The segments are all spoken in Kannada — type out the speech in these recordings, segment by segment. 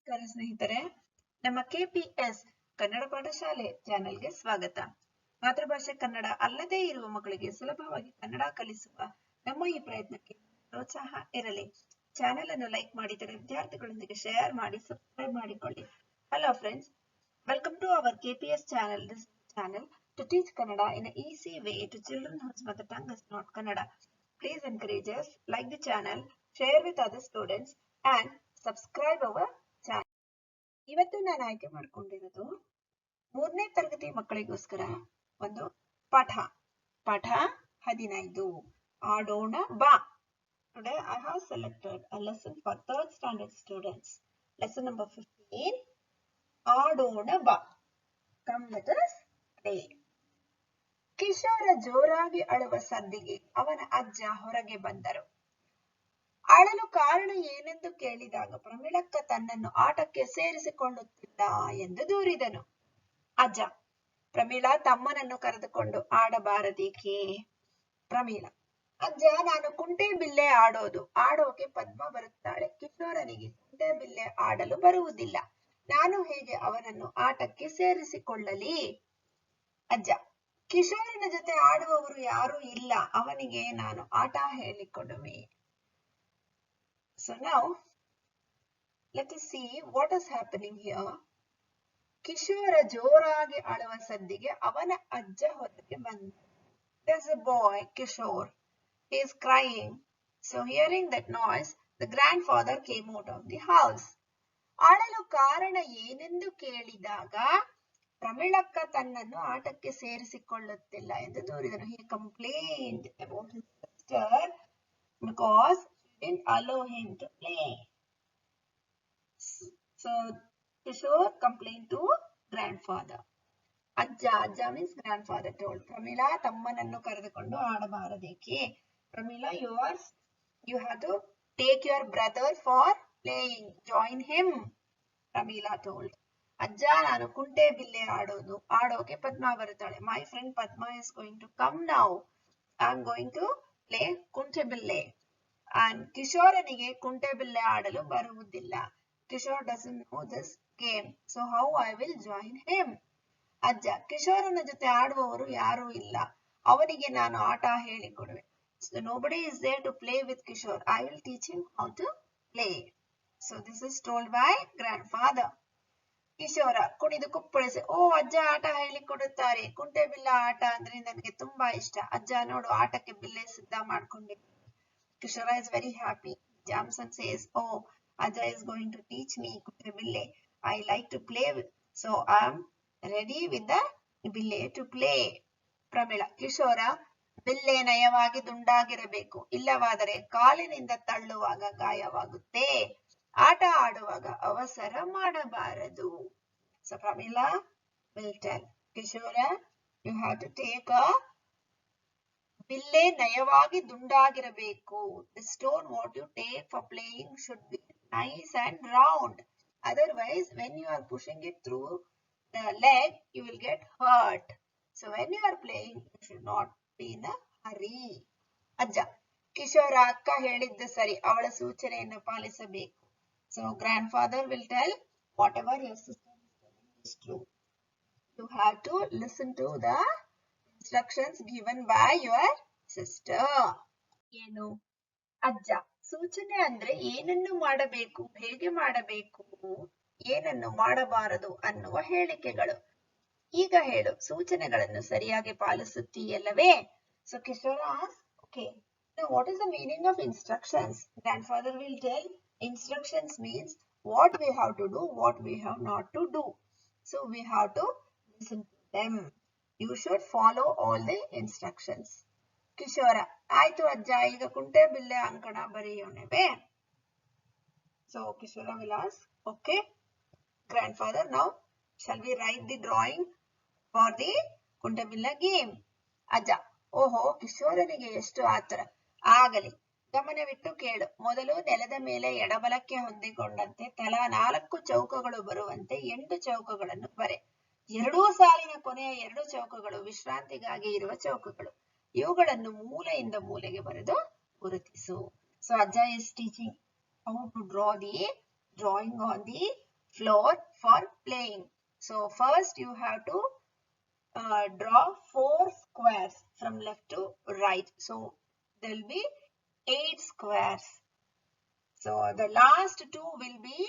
ನಮಸ್ಕಾರ ಸ್ನೇಹಿತರೆ, ನಮ್ಮ ಕೆಪಿಎಸ್ ಕನ್ನಡ ಪಾಠಶಾಲೆ ಚಾನೆಲ್ಗೆ ಸ್ವಾಗತ. ಮಾತೃಭಾಷೆ ಕನ್ನಡ ಅಲ್ಲದೇ ಇರುವ ಮಕ್ಕಳಿಗೆ ಸುಲಭವಾಗಿ ಕನ್ನಡ ಕಲಿಸುವ ನಮ್ಮ ಈ ಪ್ರಯತ್ನಕ್ಕೆ ಪ್ರೋತ್ಸಾಹ ಇರಲಿ. ಚಾನೆಲ್ ಅನ್ನು ಲೈಕ್ ಮಾಡಿ, ವಿದ್ಯಾರ್ಥಿಗಳೊಂದಿಗೆ ಶೇರ್ ಮಾಡಿ, ಸಬ್ಸ್ಕ್ರೈಬ್ ಮಾಡಿಕೊಳ್ಳಿ. Hello friends, welcome to our KPS channel. This channel to teach Kannada in an easy way to children whose mother tongue is not Kannada. Please encourage us, like the channel, share with other students and subscribe our channel. ಇವತ್ತು ನಾನು ಆಯ್ಕೆ ಮಾಡ್ಕೊಂಡಿರೋದು 3ನೇ ತರಗತಿ ಮಕ್ಕಳಿಗೋಸ್ಕರ ಒಂದು ಪಾಠ 15 ಆಡೋಣ ಬಾ. Today I have selected a lesson for 3rd standard students. Lesson number 15, ಆಡೋಣ ಬಾ. Come let us play. ಕಿಶೋರ ಜೋರಾಗಿ ಅಳುವ ಸದ್ದಿಗೆ ಅವನ ಅಜ್ಜ ಹೊರಗೆ ಬಂದರು. ಅಳಲು ಕಾರಣ ಏನೆಂದು ಕೇಳಿದಾಗ ಪ್ರಮೀಳಕ್ಕ ತನ್ನನ್ನು ಆಟಕ್ಕೆ ಸೇರಿಸಿಕೊಳ್ಳುತ್ತಿಲ್ಲ ಎಂದು ದೂರಿದನು. ಅಜ್ಜ: ಪ್ರಮೀಳಾ ತಮ್ಮನನ್ನು ಕರೆದುಕೊಂಡು ಆಡಬಾರದೇಕೆ? ಪ್ರಮೀಳ: ಅಜ್ಜ, ನಾನು ಕುಂಟೆ ಬಿಲ್ಲೆ ಆಡೋಕೆ ಪದ್ಮ ಬರುತ್ತಾಳೆ. ಕಿಶೋರನಿಗೆ ಕುಂಟೆ ಬಿಲ್ಲೆ ಆಡಲು ಬರುವುದಿಲ್ಲ. ನಾನು ಹೇಗೆ ಅವನನ್ನು ಆಟಕ್ಕೆ ಸೇರಿಸಿಕೊಳ್ಳಲಿ? ಅಜ್ಜ: ಕಿಶೋರನ ಜೊತೆ ಆಡುವವರು ಯಾರೂ ಇಲ್ಲ, ಅವನಿಗೆ ನಾನು ಆಟ ಹೇಳಿಕೊಡುವೆ. So now, let us see what is happening here. ಕಿಶೋರ ಜೋರಾಗಿ ಅಳುವ ಸದ್ದಿಗೆ ಅವನ ಅಜ್ಜ ಹೊರಗೆ ಬಂದ. There's a boy, Kishore. He is crying. So hearing that noise, the grandfather came out of the house. ಅಳಲು ಕಾರಣ ಏನೆಂದು ಕೇಳಿದಾಗ ಪ್ರಮೀಳಕ್ಕ ತನ್ನನ್ನು ಆಟಕ್ಕೆ ಸೇರಿಸಿಕೊಳ್ಳುತ್ತಿಲ್ಲ ಎಂದು ದೂರಿದನು. He complained about his sister because didn't allow him to play. So Kishore complained to grandfather. Ajja means grandfather told. Pramila tammanannu karadukondu aadabaradeke? Pramila, you have to take your brother for playing. Join him, Pramila told. Ajja, nanu kunte bille aadoke Padma barutale. My friend Padma is going to come now. I am going to play kunte bille. And ಕಿಶೋರನಿಗೆ ಕುಂಟೆ ಬಿಲ್ಲೆ ಆಡಲು ಬರುವುದಿಲ್ಲ. Kishore doesn't know this game, so how I will join him? ಅಜ್ಜ: ಕಿಶೋರನ ಜೊತೆ ಆಡುವವರು ಯಾರೂ ಇಲ್ಲ, ಅವನಿಗೆ ನಾನು ಆಟ ಹೇಳಿಕೊಡುವೆ. So nobody is there to play with Kishore. I will teach him how to play. So this is told by grandfather. ಕಿಶೋರ ಕುಣಿದು ಕುಪ್ಪಳಿಸಿ: ಓ ಅಜ್ಜ, ಆಟ ಹೇಳಿಕೊಡುತ್ತಾರೆ. ಕುಂಟೆ ಬಿಲ್ಲೆ ಆಟ ಅಂದ್ರೆ ನನಗೆ ತುಂಬಾ ಇಷ್ಟ. ಅಜ್ಜ ನೋಡು, ಆಟಕ್ಕೆ ಬಿಲ್ಲೆ ಸಿದ್ಧ ಮಾಡ್ಕೊಂಡೆ. Kishora is very happy. Jumps and says, oh, Ajja is going to teach me kunte bille. I like to play with, so I am ready with the bille to play. Pramila: ಕಿಶೋರ, ಬಿಲ್ಲೆ ನಯವಾಗಿ ದುಂಡಾಗಿರಬೇಕು, ಇಲ್ಲವಾದರೆ ಕಾಲಿನಿಂದ ತಳ್ಳುವಾಗ ಗಾಯವಾಗುತ್ತೆ. ಆಟ ಆಡುವಾಗ ಅವಸರ ಮಾಡಬಾರದು. So Pramila will tell Kishora, you have to take a ಬಿಲ್ಲೆ ನಯವಾಗಿ ದುಂಡಾಗಿರಬೇಕು. The stone what you take for playing should be nice and round. Otherwise, when you are pushing it through the leg, you will get hurt. So when you are playing, you should not be in a hurry. ಅಜ್ಜ: ಕಿಶೋರ, ಅಕ್ಕ ಹೇಳಿದ್ದು ಸರಿ, ಅವಳ ಸೂಚನೆಯನ್ನು ಪಾಲಿಸಬೇಕು. So grandfather will tell, whatever your sister is telling is true. You have to listen to the instructions given by your sister. ಏನು? ಅಜ್ಜ: ಸೂಚನೆ ಅಂದ್ರೆ ಏನನ್ನು ಮಾಡಬೇಕು, ಹೇಗೆ ಮಾಡಬೇಕು, ಏನನ್ನು ಮಾಡಬಾರದು ಅನ್ನುವ ಹೇಳಿಕೆಗಳು. ಈಗ ಹೇಳು, ಸೂಚನೆಗಳನ್ನು ಸರಿಯಾಗಿ ಪಾಲಿಸುತ್ತೀಯಲ್ಲವೇ? So Kishora asks, okay, now what is the meaning of instructions? Grandfather will tell, instructions means what we have to do, what we have not to do. So we have to listen to them. You should follow all the instructions. ಕಿಶೋರ: ಆಯ್ತು ಅಜ್ಜ, ಈಗ ಕುಂಟೆ ಬಿಲ್ಲೆ ಅಂಕಣ ಬರೆಯೋಣವೇ? So Kishora will ask, okay, grandfather, now shall we write the drawing for the ಕುಂಟೆ ಬಿಲ್ಲೆ game? ಅಜ್ಜ: ಓಹೋ, ಕಿಶೋರನಿಗೆ ಎಷ್ಟು ಆತರ. ಆಗಲಿ, ಗಮನವಿಟ್ಟು ಕೇಳು. ಮೊದಲು ನೆಲದ ಮೇಲೆ ಎಡಬಲಕ್ಕೆ ಹೊಂದಿಕೊಂಡಂತೆ ತಲಾ 4 ಚೌಕಗಳು ಬರುವಂತೆ 8 ಚೌಕಗಳನ್ನು ಬರೆ. ಎರಡೂ ಸಾಲಿನ ಕೊನೆಯ 2 ಚೌಕಗಳು ವಿಶ್ರಾಂತಿಗಾಗಿ ಇರುವ ಚೌಕಗಳು. ಇವುಗಳನ್ನು ಮೂಲೆಯಿಂದ ಮೂಲೆಗೆ ಬರೆದು ಗುರುತಿಸು. So Ajja is teaching how to draw the drawing on the floor for playing. So first you have to draw 4 squares from left to right. So there will be 8 squares. So the last 2 will be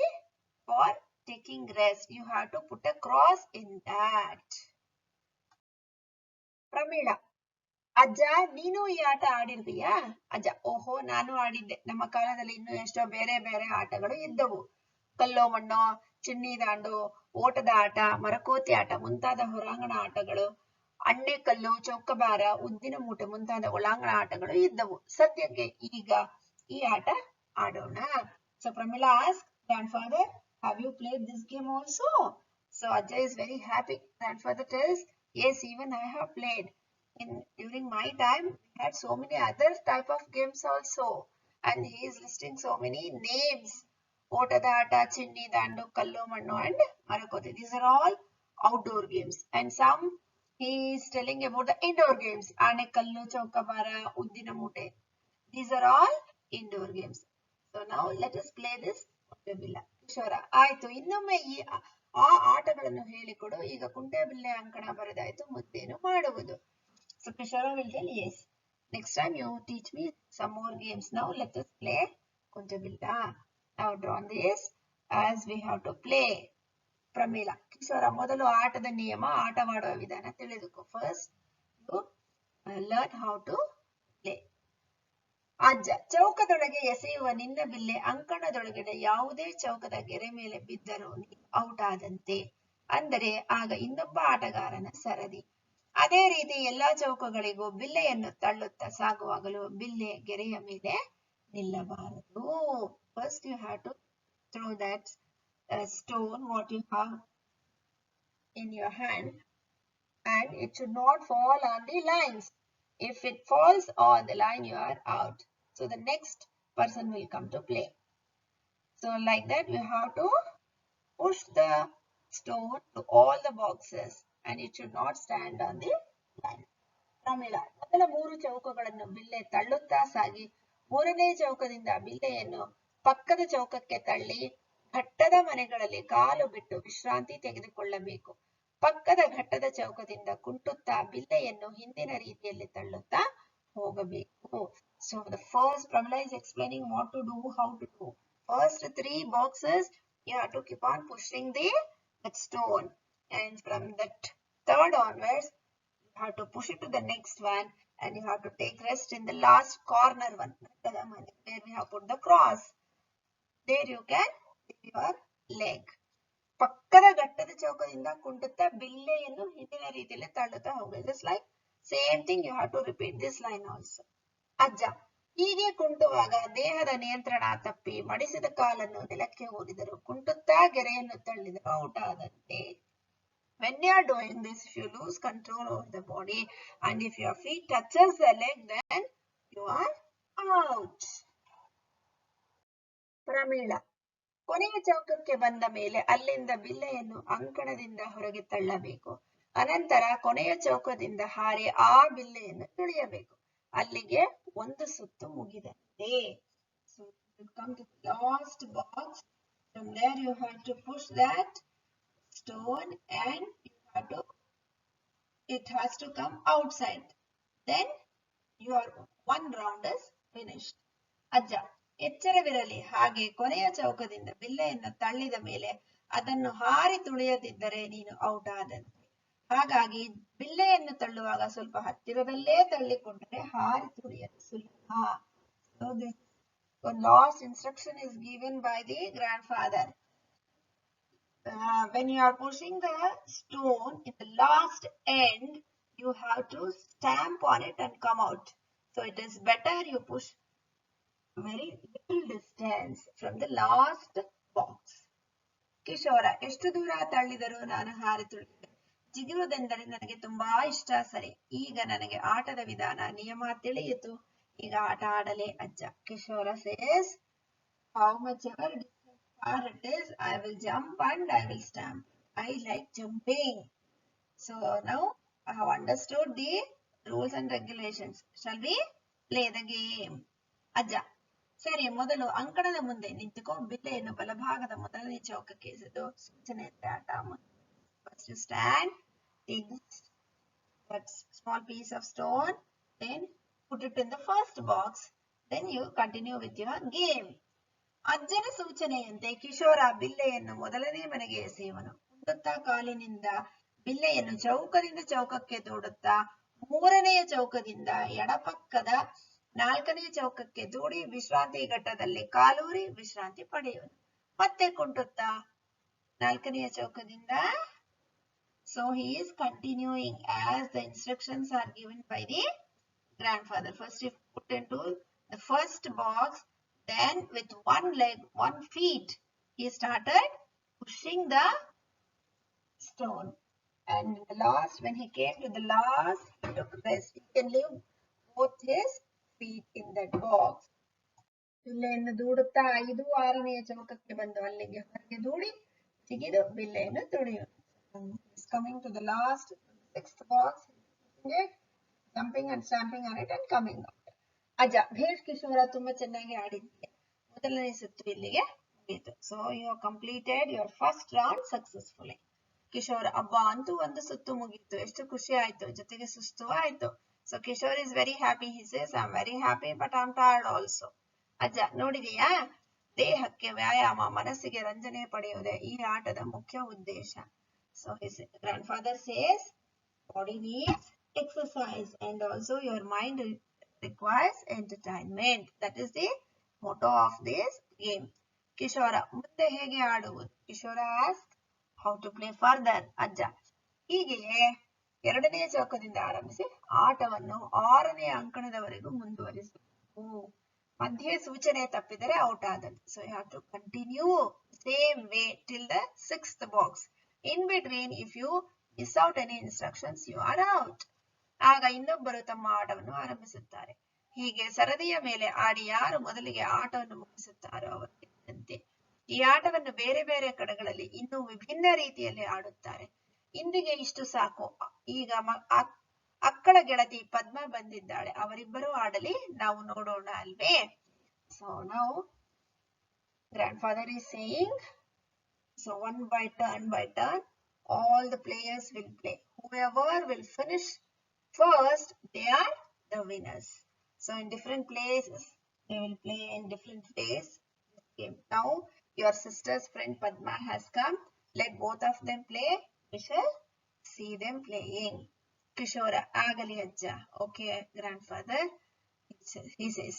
for taking rest. You have to put a cross in that. Pramila, ಅಜ್ಜ ನೀನು ಈ ಆಟ ಆಡಿರ್ತೀಯಾ? ಅಜ್ಜ ಓಹೋ ನಾನು ಆಡಿದ್ದೆ. ನಮ್ಮ ಕಾಲದಲ್ಲಿ ಇನ್ನೂ ಎಷ್ಟೋ ಬೇರೆ ಬೇರೆ ಆಟಗಳು ಇದ್ದವು. ಕಲ್ಲೋ ಮಣ್ಣೋ, ಚಿನ್ನಿ ದಾಂಡು, ಓಟದ ಆಟ, ಮರಕೋತಿ ಆಟ ಮುಂತಾದ ಹೊರಾಂಗಣ ಆಟಗಳು, ಅಣ್ಣೆಕಲ್ಲು, ಚೌಕಬಾರ, ಉದ್ದಿನ ಮೂಟೆ ಮುಂತಾದ ಒಳಾಂಗಣ ಆಟಗಳು ಇದ್ದವು. ಸದ್ಯಕ್ಕೆ ಈಗ ಈ ಆಟ ಆಡೋಣ. So Pramila asked grandfather, have you played this game also? So Ajay is very happy. Grandfather tells, yes, even I have played. During my time, we had so many other type of games also. And he is listing so many names. Otada Ata, Chinni, Dandu, Kallu, Mannu and Marakoti. These are all outdoor games. And some he is telling about the indoor games. Ane Kallu, Chaukabara, Uddina Mute. These are all indoor games. So now let us play this ಕುಂಟೆಬಿಲ್ಲೆ. ಕಿಶೋರ ಆಯ್ತು, ಇನ್ನೊಮ್ಮೆ ಆ ಆಟಗಳನ್ನು ಹೇಳಿಕೊಡು. ಈಗ ಕುಂಟೆಬಿಲ್ಲೆ ಅಂಕಣ ಬರೆದಾಯ್ತು, ಮುದ್ದೇನು ಮಾಡುವುದು? So Kishora will tell, yes, next time you teach me some more games. Now let us play Kuntabilla. Now draw this as we have to play. Pramila, Kishora, ಮೊದಲು ಆಟದ ನಿಯಮ, ಆಟವಾಡುವ ವಿಧಾನ ತಿಳಿದುಕೋ. First you learn how to play. ಅಜ್ಜ, ಚೌಕದೊಳಗೆ ಎಸೆಯುವ ನಿನ್ನ ಬಿಲ್ಲೆ ಅಂಕಣದೊಳಗಡೆ ಯಾವುದೇ ಚೌಕದ ಗೆರೆ ಮೇಲೆ ಬಿದ್ದರೂ ಔಟ್ ಆದಂತೆ. ಅಂದರೆ ಆಗ ಇನ್ನೊಬ್ಬ ಆಟಗಾರನ ಸರದಿ. ಅದೇ ರೀತಿ ಎಲ್ಲಾ ಚೌಕಗಳಿಗೂ ಬಿಲ್ಲೆಯನ್ನು ತಳ್ಳುತ್ತಾ ಸಾಗುವಾಗಲೂ ಬಿಲ್ಲೆ ಗೆರೆಯ ಮೇಲೆ ನಿಲ್ಲಬಾರದು. First you have to throw that stone what you have in your hand and it should not fall on the lines. If it falls on the line, you are out. So the next person will come to play. So like that you have to push the stone to all the boxes and it should not stand on the line. Pramila, ಮೊದಲ 3 ಚೌಕಗಳನ್ನು ಬಿಲ್ಲೆ ತಳ್ಳುತ್ತಾ ಸಾಗಿ 3ನೇ ಚೌಕದಿಂದ ಬಿಲ್ಲೆಯನ್ನು ಪಕ್ಕದ ಚೌಕಕ್ಕೆ ತಳ್ಳಿ ಘಟ್ಟದ ಮನೆಗಳಲ್ಲಿ ಕಾಲು ಬಿಟ್ಟು ವಿಶ್ರಾಂತಿ ತೆಗೆದುಕೊಳ್ಳಬೇಕು. ಪಕ್ಕದ ಘಟ್ಟದ ಚೌಕದಿಂದ ಕುಂಟುತ್ತಾ ಬಿಲ್ಲೆಯನ್ನು ಹಿಂದಿನ ರೀತಿಯಲ್ಲಿ ತಳ್ಳುತ್ತಾ ಹೋಗಬೇಕು. So the first Pramila is explaining what to do, how to do. First 3 boxes you have to keep on pushing that stone and from that third onwards you have to push it to the next one and you have to take rest in the last corner one where we have put the cross. There you can take your leg. ಪಕ್ಕದ ಘಟ್ಟದ ಚೌಕದಿಂದ ಕುಂಟುತ್ತಾ ಬಿಲ್ಲೆಯನ್ನು ಹಿಂದಿನ ರೀತಿಯಲ್ಲಿ ತಳ್ಳುತ್ತಾ ಹೋಗಬೇಕು. Just like same thing you have to repeat this line also. ಅಜ್ಜ, ಹೀಗೆ ಕುಂಟುವಾಗ ದೇಹದ ನಿಯಂತ್ರಣ ತಪ್ಪಿ ಮಡಿಸಿದ ಕಾಲನ್ನು ನೆಲಕ್ಕೆ ಊರಿದರು ಕುಂಟುತ್ತಾ ಗೆರೆಯನ್ನು ತಳ್ಳಿದರು ಔಟ್ ಆದಂತೆ. When you are doing this, if you lose control over the body and if your feet touches the leg, then you are out. Pramila, ಕೊನೆಯ ಚೌಕಕ್ಕೆ ಬಂದ ಮೇಲೆ ಅಲ್ಲಿಂದ ಬಿಲ್ಲೆಯನ್ನು ಅಂಕಣದಿಂದ ಹೊರಗೆ ತಳ್ಳಬೇಕು. ಅನಂತರ ಕೊನೆಯ ಚೌಕದಿಂದ ಹಾರಿ ಆ ಬಿಲ್ಲೆಯನ್ನು ತುಳಿಯಬೇಕು. ಅಲ್ಲಿಗೆ ಒಂದು ಸುತ್ತು ಮುಗಿದಂತೆ. So you come to the last box. From there you have to push that stone and it has to come outside. Then your one round is finished. ಅಜ್ಜ, ಎಚ್ಚರವಿರಲಿ, ಹಾಗೆ ಕೊನೆಯ ಚೌಕದಿಂದ ಬಿಲ್ಲೆಯನ್ನು ತಳ್ಳಿದ ಮೇಲೆ ಅದನ್ನು ಹಾರಿ ತುಳಿಯದಿದ್ದರೆ ನೀನು ಔಟ್ ಆದಂತೆ. ಹಾಗಾಗಿ ಬಿಲ್ಲೆಯನ್ನು ತಳ್ಳುವಾಗ ಸ್ವಲ್ಪ ಹತ್ತಿರದಲ್ಲೇ ತಳ್ಳಿಕೊಂಡರೆ ಹಾರಿ ತುಳಿಯಲು ಸುಲಭ. So this last instruction is given by the grandfather. When you are pushing the stone in the last end, you have to stamp on it and come out. So it is better you push very little distance from the last box. ಕಿಶೋರ, ಎಷ್ಟು ದೂರ ತಳ್ಳಿದರೂ ನಾನು ಹಾರಿ ತುಳಿದೆ. ಜಿಗಿಯುವುದೆಂದರೆ ನನಗೆ ತುಂಬಾ ಇಷ್ಟ. ಸರಿ, ಈಗ ನನಗೆ ಆಟದ ವಿಧಾನ ನಿಯಮ ತಿಳಿಯಿತು. ಈಗ ಆಟ ಆಡಲೇ ಅಜ್ಜ. ಕಿಶೋರ says, how much ever far it is, I will jump and I will stamp. I like jumping. So now I have understood the rules and regulations. Shall we play the game? ಅಜ್ಜ, ಸರಿ, ಮೊದಲು ಅಂಕಣದ ಮುಂದೆ ನಿಂತುಕೋ. ಬಿಲ್ಲೆಯನ್ನು ಬಲಭಾಗದ ಮೊದಲನೇ ಚೌಕಕ್ಕೆ ಎಸೆದು ಸೂಚನೆ ಆಟ. First you stand, take that small piece of stone, then put it in the first box, then you continue with your game. ಅಜ್ಜನ ಸೂಚನೆಯಂತೆ ಕಿಶೋರ ಬಿಲ್ಲೆಯನ್ನು ಮೊದಲನೇ ಮನೆಗೆ ಎಸೆಯುವನು. ಮುಂದುತ್ತಾ ಕಾಲಿನಿಂದ ಬಿಲ್ಲೆಯನ್ನು ಚೌಕದಿಂದ ಚೌಕಕ್ಕೆ ದೂಡುತ್ತಾ ಮೂರನೆಯ ಚೌಕದಿಂದ ಎಡಪಕ್ಕದ ನಾಲ್ಕನೇ ಚೌಕಕ್ಕೆ ದೂಡಿ ವಿಶ್ರಾಂತಿ ಘಟ್ಟದಲ್ಲಿ ಕಾಲೂರಿ ವಿಶ್ರಾಂತಿ ಪಡೆಯುವನು. ಮತ್ತೆ ಕುಂಟುತ್ತಾ ನಾಲ್ಕನೆಯ ಚೌಕದಿಂದ. So he is continuing as the instructions are given by the grandfather. First he put into the first box, then with one leg, 1 feet, he started pushing the stone. And the last, when he came to the last, he took rest. He can leave both his feet in that box. ಬಿಲ್ಲೆಯನ್ನು ದೂಡುತ್ತಾ 5, 6ನೆಯ ಚೌಕಕ್ಕೆ ಬಂದು ಅಲ್ಲಿಗೆ ಹೊರಗೆ ದೂಡಿ ತೆಗೆದು ಬಿಲ್ಲೆಯನ್ನು ತುಳಿಯುವುದು. He's coming to the last, 6th box, jumping and stamping on it and coming out. ಅಜ್ಜ, ಭೇಷ್ ಕಿಶೋರ, ತುಂಬಾ ಚೆನ್ನಾಗಿ ಆಡಿದ್ದೀಯ. ಮೊದಲನೇ ಸುತ್ತು ಇಲ್ಲಿಗೆ ಮುಗಿಯಿತು. So you have completed your first round successfully. Kishore, ಅಬ್ಬಾ, ಅಂತೂ ಒಂದು ಸುತ್ತು ಮುಗಿಯಿತು, ಎಷ್ಟು ಖುಷಿ ಆಯ್ತು, ಜೊತೆಗೆ ಸುಸ್ತು ಆಯ್ತು. So Kishore is very happy. He says, I'm very happy but I'm tired also. ಅಜ್ಜ, ನೋಡಿದೆಯಾ, ದೇಹಕ್ಕೆ ವ್ಯಾಯಾಮ, ಮನಸ್ಸಿಗೆ ರಂಜನೆ ಪಡೆಯುವುದೇ ಈ ಆಟದ ಮುಖ್ಯ ಉದ್ದೇಶ. So his grandfather says, body needs exercise and also your mind requires entertainment. That is the motto of this game. ಕಿಶೋರ, ಮುಂದೆ ಹೇಗೆ ಆಡುವುದು? ಕಿಶೋರ asked, how to play further. ಅಜ್ಜ, ಹೀಗೆಯೇ ಎರಡನೆಯ ಚೌಕದಿಂದ ಆರಂಭಿಸಿ ಆಟವನ್ನು 6ನೇ ಅಂಕಣದವರೆಗೂ ಮುಂದುವರಿಸಬೇಕು. ಮಧ್ಯೆ ಸೂಚನೆ ತಪ್ಪಿದರೆ ಔಟ್ ಆದದ್ದು. So you have to continue same way till the 6th box. In between, if you miss out any instructions, you are out. ಆಗ ಇನ್ನೊಬ್ಬರು ತಮ್ಮ ಆಟವನ್ನು ಆರಂಭಿಸುತ್ತಾರೆ. ಹೀಗೆ ಸರದಿಯ ಮೇಲೆ ಆಡಿ ಯಾರು ಮೊದಲಿಗೆ ಆಟವನ್ನು ಮುಗಿಸುತ್ತಾರೋ ಅವರು ಗೆದ್ದಂತೆ. ಈ ಆಟವನ್ನು ಬೇರೆ ಬೇರೆ ಕಡೆಗಳಲ್ಲಿ ಇನ್ನೂ ವಿಭಿನ್ನ ರೀತಿಯಲ್ಲಿ ಆಡುತ್ತಾರೆ. ಇಂದಿಗೆ ಇಷ್ಟು ಸಾಕು. ಈಗ ಅಕ್ಕಳ ಗೆಳತಿ ಪದ್ಮ ಬಂದಿದ್ದಾಳೆ, ಅವರಿಬ್ಬರು ಆಡಲಿ, ನಾವು ನೋಡೋಣ ಅಲ್ವೇ? So now grandfather is saying, so one by turn, all the players will play. Whoever will finish first, they are the winners. So in different places, they will play in different ways this game. Now your sister's friend Padma has come. Let both of them play. We shall see them playing. Kishora, ಆಗಲಿ ಅಜ್ಜ. Okay, grandfather. He says.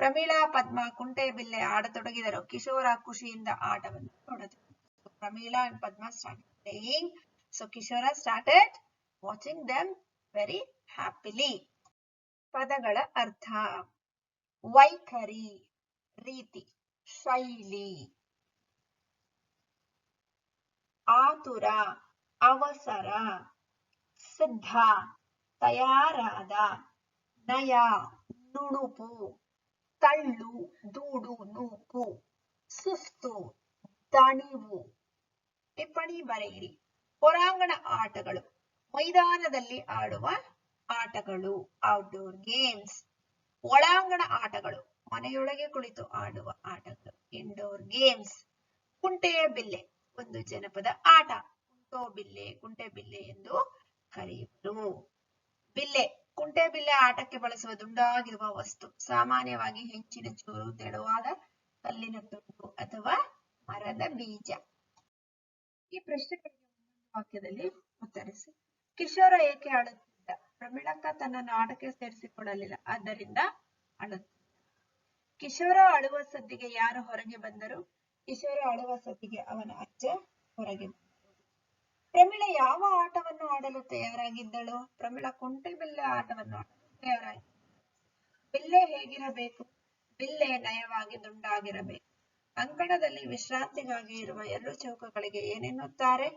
Pramila, ಪದ್ಮ ಕುಂಟೆ ಬಿಲ್ಲೆ ಆಡತೊಡಗಿದರು. ಕಿಶೋರ ಖುಷಿಯಿಂದ ಆಟವನ್ನು ನೋಡತೊಡಗಿದರು. So Pramila and Padma started playing. So Kishora started watching them very happily. ಪದಗಳ ಅರ್ಥ: ವೈಖರಿ, ರೀತಿ, ಶೈಲಿ. ಆತುರ, ಅವಸರ. ಸಿದ್ಧ, ತಯಾರಾದ. ನಯ, ನುಣುಪು. ತಳ್ಳು, ದೂಡು, ನೂಕು. ಸುಸ್ತು, ದಣಿವು. ಟಿಪ್ಪಣಿ ಬರೆಯಿರಿ. ಹೊರಾಂಗಣ ಆಟಗಳು, ಮೈದಾನದಲ್ಲಿ ಆಡುವ ಆಟಗಳು, ಔಟ್ಡೋರ್ ಗೇಮ್ಸ್. ಒಳಾಂಗಣ ಆಟಗಳು, ಮನೆಯೊಳಗೆ ಕುಳಿತು ಆಡುವ ಆಟಗಳು, ಇಂಡೋರ್ ಗೇಮ್ಸ್. ಕುಂಟೆಯ ಬಿಲ್ಲೆ, ಒಂದು ಜನಪದ ಆಟ. ಕುಂಟೆ ಬಿಲ್ಲೆ ಎಂದು ಕರೆಯುವರು. ಬಿಲ್ಲೆ, ಕುಂಟೆ ಬಿಲ್ಲೆ ಆಟಕ್ಕೆ ಬಳಸುವ ದುಂಡಾಗಿರುವ ವಸ್ತು. ಸಾಮಾನ್ಯವಾಗಿ ಹೆಂಚಿನ ಚೂರು, ತೆಳುವಾದ ಕಲ್ಲಿನ ತುಂಡು ಅಥವಾ ಮರದ ಬೀಜ. ಈ ಪ್ರಶ್ನೆಗಳಿಗೆ ವಾಕ್ಯದಲ್ಲಿ ಉತ್ತರಿಸಿ. ಕಿಶೋರ ಏಕೆ ಅಳುತ್ತಿದ್ದ? ಪ್ರಮೀಳಕ್ಕ ತನ್ನನ್ನು ಆಟಕ್ಕೆ ಸೇರಿಸಿಕೊಳ್ಳಲಿಲ್ಲ, ಆದ್ದರಿಂದ ಅಳುತ್ತಿದ್ದ. ಕಿಶೋರ ಅಳುವ ಸದ್ದಿಗೆ ಯಾರು ಹೊರಗೆ ಬಂದರು? ಕಿಶೋರ ಅಳುವ ಸದ್ದಿಗೆ ಅವನ ಅಜ್ಜ ಹೊರಗೆ ಬಂದರು. ಪ್ರಮೀಳ ಯಾವ ಆಟವನ್ನು ಆಡಲು ತಯಾರಾಗಿದ್ದಳು? ಪ್ರಮೀಳ ಕುಂಟೆ ಬಿಲ್ಲೆ ಆಟವನ್ನು ಆಡಲು ತಯಾರಾಗಿದ್ದಳು. ಬಿಲ್ಲೆ ಹೇಗಿರಬೇಕು? ಬಿಲ್ಲೆ ನಯವಾಗಿ ದುಂಡಾಗಿರಬೇಕು. ಅಂಕಣದಲ್ಲಿ ವಿಶ್ರಾಂತಿಗಾಗಿ ಇರುವ 2 ಚೌಕಗಳಿಗೆ ಏನೆನ್ನುತ್ತಾರೆ?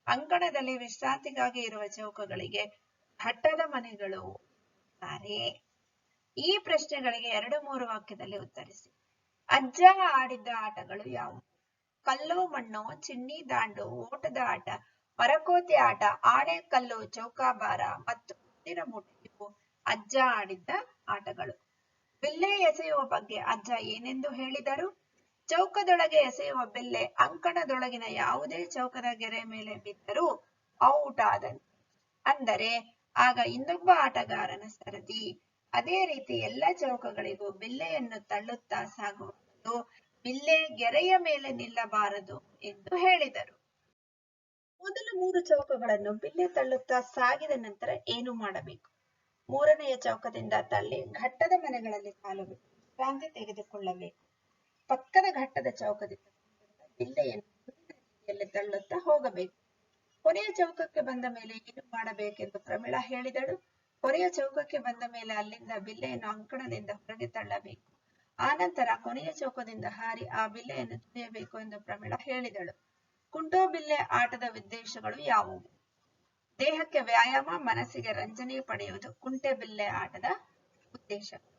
ಅಂಕಣದಲ್ಲಿ ವಿಶ್ರಾಂತಿಗಾಗಿ ಇರುವ ಚೌಕಗಳಿಗೆ ಘಟ್ಟದ ಮನೆಗಳು ಅಂತಾರೆ. ಈ ಪ್ರಶ್ನೆಗಳಿಗೆ 2-3 ವಾಕ್ಯದಲ್ಲಿ ಉತ್ತರಿಸಿ. ಅಜ್ಜ ಆಡಿದ್ದ ಆಟಗಳು ಯಾವುವು? ಕಲ್ಲು ಮಣ್ಣು, ಚಿನ್ನಿ ದಾಂಡು, ಓಟದ ಆಟ, ಮರಕೋತಿ ಆಟ, ಆಣೆಕಲ್ಲು, ಚೌಕಾಬಾರ ಮತ್ತು ಮುತ್ತಿನ ಮೂಟೆ ಇವು ಅಜ್ಜ ಆಡಿದ್ದ ಆಟಗಳು. ಬಿಲ್ಲೆ ಎಸೆಯುವ ಬಗ್ಗೆ ಅಜ್ಜ ಏನೆಂದು ಹೇಳಿದರು? ಚೌಕದೊಳಗೆ ಎಸೆಯುವ ಬಿಲ್ಲೆ ಅಂಕಣದೊಳಗಿನ ಯಾವುದೇ ಚೌಕದ ಗೆರೆ ಮೇಲೆ ಬಿದ್ದರೂ ಔಟ್ ಆದನು. ಅಂದರೆ ಆಗ ಇನ್ನೊಬ್ಬ ಆಟಗಾರನ ಸರದಿ. ಅದೇ ರೀತಿ ಎಲ್ಲ ಚೌಕಗಳಿಗೂ ಬಿಲ್ಲೆಯನ್ನು ತಳ್ಳುತ್ತಾ ಸಾಗುವುದು ಬಿಲ್ಲೆ ಗೆರೆಯ ಮೇಲೆ ನಿಲ್ಲಬಾರದು ಎಂದು ಹೇಳಿದರು. ಮೊದಲ 3 ಚೌಕಗಳನ್ನು ಬಿಲ್ಲೆ ತಳ್ಳುತ್ತಾ ಸಾಗಿದ ನಂತರ ಏನು ಮಾಡಬೇಕು? 3ನೆಯ ಚೌಕದಿಂದ ತಳ್ಳಿ ಘಟ್ಟದ ಮನೆಗಳಲ್ಲಿ ಕಾಲು ಬಿಟ್ಟು ವಿಶ್ರಾಂತಿ ತೆಗೆದುಕೊಳ್ಳಬೇಕು. ಪಕ್ಕದ ಘಟ್ಟದ ಚೌಕದಿಂದ ಬಿಲ್ಲೆಯನ್ನು ರೀತಿಯಲ್ಲಿ ತಳ್ಳುತ್ತಾ ಹೋಗಬೇಕು. ಕೊನೆಯ ಚೌಕಕ್ಕೆ ಬಂದ ಮೇಲೆ ಏನು ಮಾಡಬೇಕೆಂದು ಪ್ರಮೀಳಾ ಹೇಳಿದಳು. ಕೊನೆಯ ಚೌಕಕ್ಕೆ ಬಂದ ಮೇಲೆ ಅಲ್ಲಿಂದ ಬಿಲ್ಲೆಯನ್ನು ಅಂಕಣದಿಂದ ಹೊರಗೆ ತಳ್ಳಬೇಕು. ಆನಂತರ ಕೊನೆಯ ಚೌಕದಿಂದ ಹಾರಿ ಆ ಬಿಲ್ಲೆಯನ್ನು ತುಳಿಯಬೇಕು ಎಂದು ಪ್ರಮೀಳಾ ಹೇಳಿದಳು. ಕುಂಟೋ ಬಿಲ್ಲೆ ಆಟದ ಉದ್ದೇಶಗಳು ಯಾವುವು? ದೇಹಕ್ಕೆ ವ್ಯಾಯಾಮ, ಮನಸ್ಸಿಗೆ ರಂಜನೆ ಪಡೆಯುವುದು ಕುಂಟೆ ಬಿಲ್ಲೆ ಆಟದ ಉದ್ದೇಶಗಳು.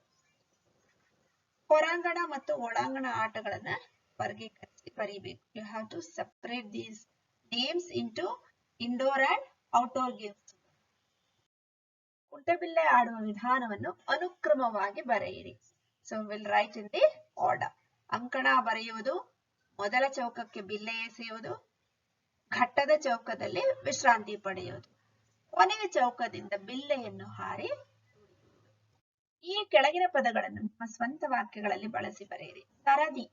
ಹೊರಾಂಗಣ ಮತ್ತು ಒಳಾಂಗಣ ಆಟಗಳನ್ನ ವರ್ಗೀಕರಿಸಿ ಬರೀಬೇಕು. You have to separate these names into indoor and outdoor games. ಕುಂಟೆಬಿಲ್ಲೆ ಆಡುವ ವಿಧಾನವನ್ನು ಅನುಕ್ರಮವಾಗಿ ಬರೆಯಿರಿ. So will write in the order. ಅಂಕಣ ಬರೆಯುವುದು, ಮೊದಲ ಚೌಕಕ್ಕೆ ಬಿಲ್ಲೆ ಎಸೆಯುವುದು, ಘಟ್ಟದ ಚೌಕದಲ್ಲಿ ವಿಶ್ರಾಂತಿ ಪಡೆಯುವುದು, ಕೊನೆಯ ಚೌಕದಿಂದ ಬಿಲ್ಲೆಯನ್ನು ಹಾರಿ. ಈ ಕೆಳಗಿನ ಪದಗಳನ್ನು ನಿಮ್ಮ ಸ್ವಂತ ವಾಕ್ಯಗಳಲ್ಲಿ ಬಳಸಿ ಬರೆಯಿರಿ. ಸರದಿ,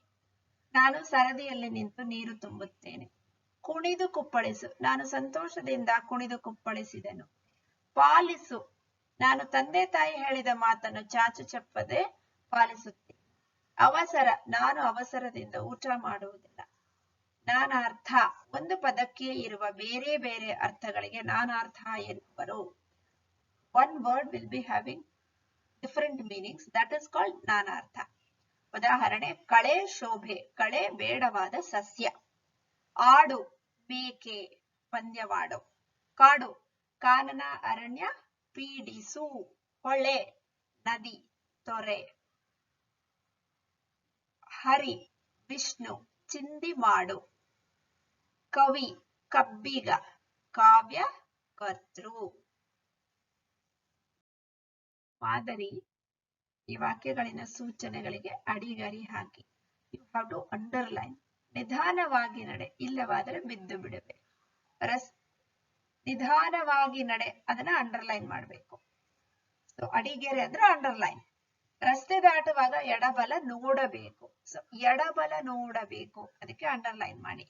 ನಾನು ಸರದಿಯಲ್ಲಿ ನಿಂತು ನೀರು ತುಂಬುತ್ತೇನೆ. ಕುಣಿದು ಕುಪ್ಪಳಿಸು, ನಾನು ಸಂತೋಷದಿಂದ ಕುಣಿದು ಕುಪ್ಪಳಿಸಿದೆನು. ಪಾಲಿಸು, ನಾನು ತಂದೆ ತಾಯಿ ಹೇಳಿದ ಮಾತನ್ನು ಚಾಚು ಚಪ್ಪದೆ ಪಾಲಿಸುತ್ತೇನೆ. ಅವಸರ, ನಾನು ಅವಸರದಿಂದ ಊಟ ಮಾಡುವುದಿಲ್ಲ. ನಾನಾರ್ಥ, ಒಂದು ಪದಕ್ಕೆ ಇರುವ ಬೇರೆ ಬೇರೆ ಅರ್ಥಗಳಿಗೆ ನಾನಾರ್ಥ ಎನ್ನುವರು. One word will be having different meanings. That is called ನಾನಾರ್ಥ. ಉದಾಹರಣೆ, ಕಳೆ ಶೋಭೆ, ಕಳೆ ಬೇಡವಾದ ಸಸ್ಯ. ಆಡು, ಮೇಕೆ, ಪಂದ್ಯವಾಡು. ಕಾಡು, ಕಾನನ ಅರಣ್ಯ, ಪೀಡಿಸು. ಹೊಳೆ, ನದಿ, ತೊರೆ. ಹರಿ, ವಿಷ್ಣು, ಚಿಂದಿ ಮಾಡು. ಕವಿ, ಕಬ್ಬಿಗ, ಕಾವ್ಯ ಕರ್ತೃ. ಮಾದರಿ, ಈ ವಾಕ್ಯಗಳಿನ ಸೂಚನೆಗಳಿಗೆ ಅಡಿಗರಿ ಹಾಕಿ. You have to underline. ನಿಧಾನವಾಗಿ ನಡೆ, ಇಲ್ಲವಾದರೆ ಬಿದ್ದು ಬಿಡುವೆ. ನಿಧಾನವಾಗಿ ನಡೆ, ಅದನ್ನ ಅಂಡರ್ಲೈನ್ ಮಾಡಬೇಕು. ಸೊ ಅಡಿಗೆರೆ ಅಂದ್ರೆ ಅಂಡರ್ಲೈನ್. ರಸ್ತೆ ದಾಟುವಾಗ ಎಡಬಲ ನೋಡಬೇಕು. ಸೊ ಎಡಬಲ ನೋಡಬೇಕು, ಅದಕ್ಕೆ ಅಂಡರ್ಲೈನ್ ಮಾಡಿ.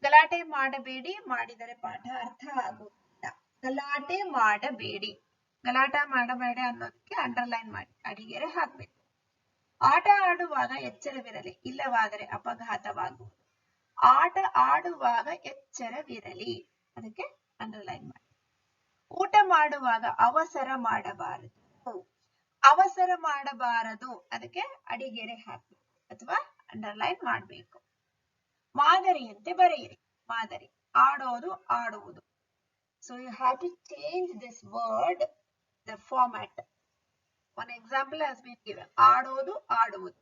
ಗಲಾಟೆ ಮಾಡಬೇಡಿ, ಮಾಡಿದರೆ ಪಾಠ ಅರ್ಥ ಆಗುವುದಿಲ್ಲ. ಗಲಾಟೆ ಮಾಡಬೇಡಿ, ಗಲಾಟ ಮಾಡಬೇಡ ಅನ್ನೋದಕ್ಕೆ ಅಂಡರ್ಲೈನ್ ಮಾಡಿ ಅಡಿಗೆರೆ ಹಾಕ್ಬೇಕು. ಆಟ ಆಡುವಾಗ ಎಚ್ಚರವಿರಲಿ, ಇಲ್ಲವಾದರೆ ಅಪಘಾತವಾಗುವುದು. ಆಟ ಆಡುವಾಗ ಎಚ್ಚರವಿರಲಿ, ಅದಕ್ಕೆ ಅಂಡರ್ಲೈನ್ ಮಾಡಿ. ಊಟ ಮಾಡುವಾಗ ಅವಸರ ಮಾಡಬಾರದು, ಅವಸರ ಮಾಡಬಾರದು, ಅದಕ್ಕೆ ಅಡಿಗೆರೆ ಹಾಕಬೇಕು ಅಥವಾ ಅಂಡರ್ಲೈನ್ ಮಾಡಬೇಕು. ಮಾದರಿಯಂತೆ ಬರೆಯಿರಿ. ಮಾದರಿ, ಆಡೋದು, ಆಡುವುದು. So you have to change this word, the format. One example has been given. ಆಡೋದು, ಆಡುವುದು.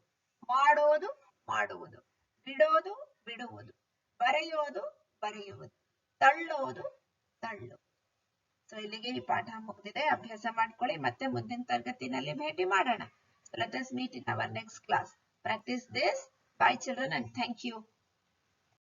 ಮಾಡೋದು, ಮಾಡುವುದು. ಬಿಡೋದು, ಬಿಡುವುದು. ಬರೆಯೋದು, ಬರೆಯುವುದು. ತಳ್ಳೋದು, ತಳ್ಳು. ಸೊ ಇಲ್ಲಿಗೆ ಈ ಪಾಠ ಮುಗಿದಿದೆ. ಅಭ್ಯಾಸ ಮಾಡ್ಕೊಳ್ಳಿ. ಮತ್ತೆ ಮುಂದಿನ ತರಗತಿನಲ್ಲಿ ಭೇಟಿ ಮಾಡೋಣ. So let us meet in our next class. Practice this. Bye children and thank you.